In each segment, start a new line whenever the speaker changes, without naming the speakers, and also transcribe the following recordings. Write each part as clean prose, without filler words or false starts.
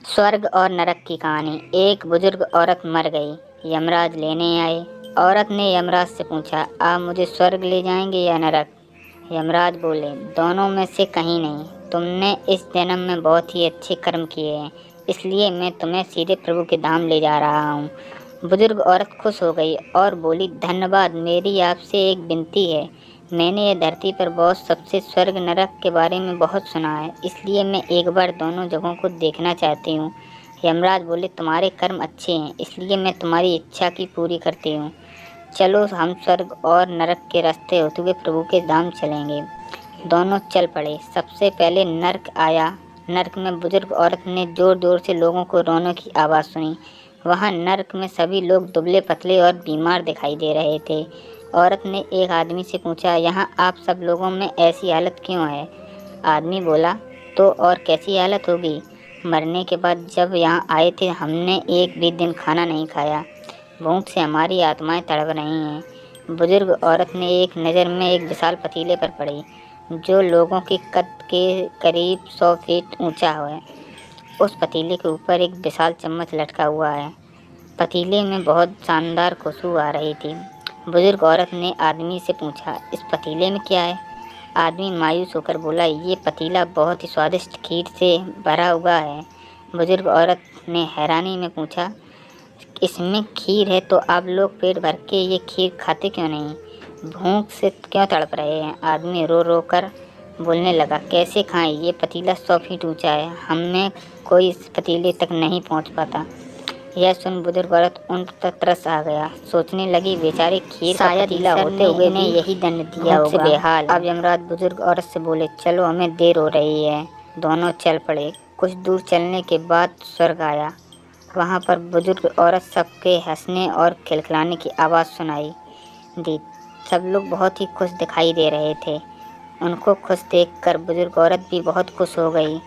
स्वर्ग और नरक की कहानी। एक बुजुर्ग औरत मर गई। यमराज लेने आए। औरत ने यमराज से पूछा, आप मुझे स्वर्ग ले जाएंगे या नरक? यमराज बोले, दोनों में से कहीं नहीं। तुमने इस जन्म में बहुत ही अच्छे कर्म किए हैं, इसलिए मैं तुम्हें सीधे प्रभु के धाम ले जा रहा हूँ। बुजुर्ग औरत खुश हो गई और बोली, धन्यवाद। मेरी आपसे एक विनती है। मैंने ये धरती पर बहुत सबसे स्वर्ग नरक के बारे में बहुत सुना है, इसलिए मैं एक बार दोनों जगहों को देखना चाहती हूँ। यमराज बोले, तुम्हारे कर्म अच्छे हैं, इसलिए मैं तुम्हारी इच्छा की पूरी करती हूँ। चलो, हम स्वर्ग और नरक के रास्ते होते हुए प्रभु के धाम चलेंगे। दोनों चल पड़े। सबसे पहले नरक आया। नरक में बुजुर्ग औरत ने जोर जोर से लोगों को रोने की आवाज़ सुनी। वहाँ नरक में सभी लोग दुबले पतले और बीमार दिखाई दे रहे थे। औरत ने एक आदमी से पूछा, यहाँ आप सब लोगों में ऐसी हालत क्यों है? आदमी बोला, तो और कैसी हालत होगी? मरने के बाद जब यहाँ आए थे हमने एक भी दिन खाना नहीं खाया। भूख से हमारी आत्माएं तड़प रही हैं। बुजुर्ग औरत ने एक नज़र में एक विशाल पतीले पर पड़ी, जो लोगों के कद के करीब 100 फीट ऊंचा है। उस पतीले के ऊपर एक विशाल चम्मच लटका हुआ है। पतीले में बहुत शानदार खुशबू आ रही थी। बुजुर्ग औरत ने आदमी से पूछा, इस पतीले में क्या है? आदमी मायूस होकर बोला, ये पतीला बहुत ही स्वादिष्ट खीर से भरा हुआ है। बुजुर्ग औरत ने हैरानी में पूछा, इसमें खीर है तो आप लोग पेट भर के ये खीर खाते क्यों नहीं? भूख से क्यों तड़प रहे हैं? आदमी रो रो कर बोलने लगा, कैसे खाएं? ये पतीला 100 फीट ऊंचा है, हम में कोई इस पतीले तक नहीं पहुंच पाता। यह सुन बुजुर्ग औरत उन पर तरस आ गया। सोचने लगी, बेचारे खीर का पतीला होते हुए ने यही दंड दिया होगा। बेहाल। अब यमराज बुजुर्ग औरत से बोले, चलो, हमें देर हो रही है। दोनों चल पड़े। कुछ दूर चलने के बाद स्वर्ग आया। वहाँ पर बुजुर्ग औरत सबके हंसने और खिलखिलाने की आवाज़ सुनाई दी। सब लोग बहुत ही खुश दिखाई दे रहे थे। उनको खुश देखकर बुजुर्ग औरत भी बहुत खुश हो गई।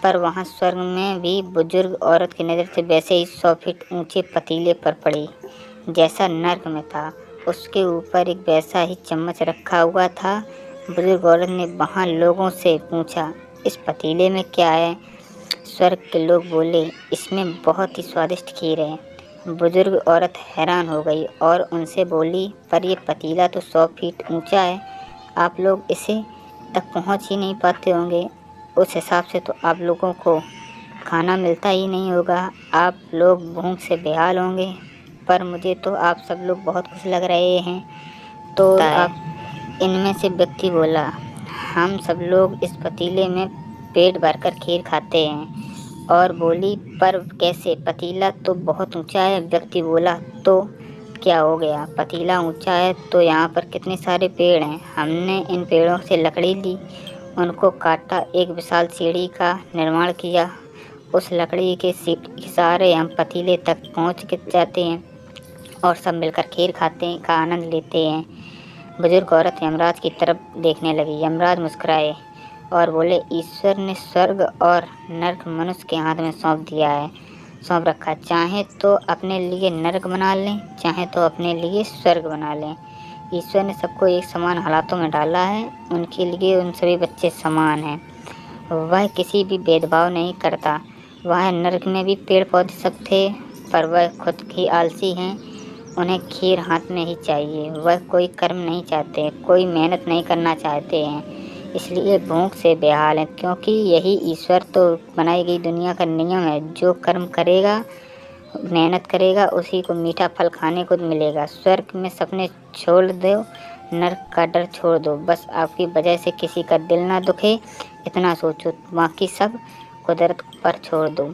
पर वहाँ स्वर्ग में भी बुजुर्ग औरत की नज़र से वैसे ही 100 फीट ऊंचे पतीले पर पड़ी जैसा नर्क में था। उसके ऊपर एक वैसा ही चम्मच रखा हुआ था। बुजुर्ग औरत ने वहाँ लोगों से पूछा, इस पतीले में क्या है? स्वर्ग के लोग बोले, इसमें बहुत ही स्वादिष्ट खीर है। बुजुर्ग औरत हैरान हो गई और उनसे बोली, पर यह पतीला तो 100 फीट ऊंचा है, आप लोग इसे तक पहुंच ही नहीं पाते होंगे। उस हिसाब से तो आप लोगों को खाना मिलता ही नहीं होगा, आप लोग भूख से बेहाल होंगे। पर मुझे तो आप सब लोग बहुत खुश लग रहे हैं। तो आप इनमें से व्यक्ति बोला, हम सब लोग इस पतीले में पेट भरकर खीर खाते हैं। और बोली, पर कैसे? पतीला तो बहुत ऊंचा है। व्यक्ति बोला, तो क्या हो गया? पतीला ऊंचा है तो यहाँ पर कितने सारे पेड़ हैं। हमने इन पेड़ों से लकड़ी ली, उनको काटा, एक विशाल सीढ़ी का निर्माण किया। उस लकड़ी के सहारे हम पतीले तक पहुँच के जाते हैं और सब मिलकर खीर खाते हैं, का आनंद लेते हैं। बुजुर्ग औरत यमराज की तरफ देखने लगी। यमराज मुस्कुराए और बोले, ईश्वर ने स्वर्ग और नरक मनुष्य के हाथ में सौंप रखा। चाहे तो अपने लिए नरक बना लें, चाहे तो अपने लिए स्वर्ग बना लें। ईश्वर ने सबको एक समान हालातों में डाला है। उनके लिए उन सभी बच्चे समान हैं। वह किसी भी भेदभाव नहीं करता। वह नरक में भी पेड़ पौधे सब थे, पर वह खुद ही आलसी हैं। उन्हें खीर हाथ में ही चाहिए। वह कोई कर्म नहीं चाहते, कोई मेहनत नहीं करना चाहते हैं, इसलिए भूख से बेहाल हैं। क्योंकि यही ईश्वर तो बनाई गई दुनिया का नियम है, जो कर्म करेगा, मेहनत करेगा, उसी को मीठा फल खाने को मिलेगा। स्वर्ग में सपने छोड़ दो, नरक का डर छोड़ दो। बस आपकी वजह से किसी का दिल ना दुखे, इतना सोचो, बाकी सब कुदरत पर छोड़ दो।